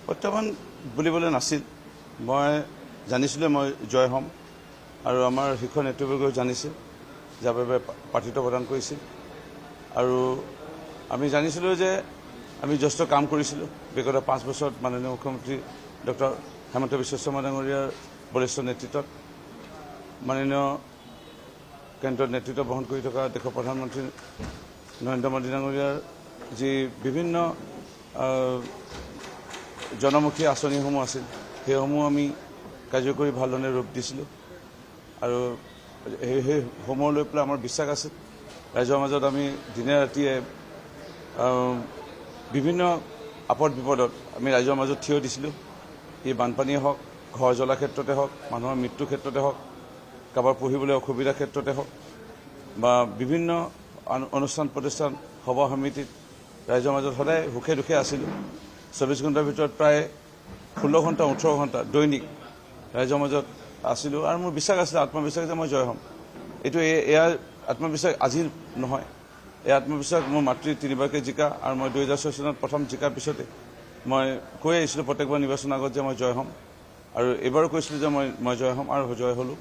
প্ৰত্যাহ্বান বুলিবলৈ নাছিল। মই জানিছিলোঁ মই জয় হ'ম আৰু আমাৰ শীৰ্ষ নেতৃবৰ্গও জানিছিল, যাৰ বাবে প্ৰাৰ্থিত্ব প্ৰদান কৰিছিল। আৰু আমি জানিছিলোঁ যে আমি যথেষ্ট কাম কৰিছিলোঁ। বিগত 5 বছৰত মাননীয় মুখ্যমন্ত্ৰী ডক্টৰ হিমন্ত বিশ্ব শৰ্মা ডাঙৰীয়াৰ বলিষ্ঠ নেতৃত্বত, মাননীয় কেন্দ্ৰত নেতৃত্ব বহন কৰি থকা দেশৰ প্ৰধানমন্ত্ৰী নৰেন্দ্ৰ মোদী ডাঙৰীয়াৰ যি বিভিন্ন জনমুখী আঁচনিসমূহ আছিল, সেইসমূহ আমি কাৰ্যকৰী ভালধৰণে ৰূপ দিছিলোঁ। আৰু সেইসমূহ লৈ পেলাই আমাৰ বিশ্বাস আছিল। ৰাইজৰ মাজত আমি দিনে ৰাতিয়ে বিভিন্ন আপদ বিপদত আমি ৰাইজৰ মাজত থিয় দিছিলোঁ। ই বানপানীয়ে হওক, ঘৰ জ্বলাৰ ক্ষেত্ৰতে হওক, মানুহৰ মৃত্যুৰ ক্ষেত্ৰতে হওক, কাৰোবাৰ পঢ়িবলৈ অসুবিধাৰ ক্ষেত্ৰতে হওক, বা বিভিন্ন অনুষ্ঠান প্ৰতিষ্ঠান সভা সমিতিত ৰাইজৰ মাজত সদায় সুখে দুখে আছিলোঁ। 24 ঘণ্টাৰ ভিতৰত প্ৰায় 16 ঘণ্টা 18 ঘণ্টা দৈনিক ৰাইজৰ মাজত আছিলোঁ। আৰু মোৰ বিশ্বাস আছিলে, আত্মবিশ্বাস যে মই জয় হ'ম। এয়া আত্মবিশ্বাস আজিৰ নহয়। এই আত্মবিশ্বাস মোৰ মাতৃ 3বাৰকৈ জিকা, আৰু মই 2006 চনত প্ৰথম জিকাৰ পিছতে মই কৈ আহিছিলোঁ প্ৰত্যেকবাৰ নিৰ্বাচনৰ আগত যে মই জয় হ'ম, আৰু এইবাৰো কৈছিলোঁ যে মই জয় হ'ম, আৰু জয় হ'লোঁ।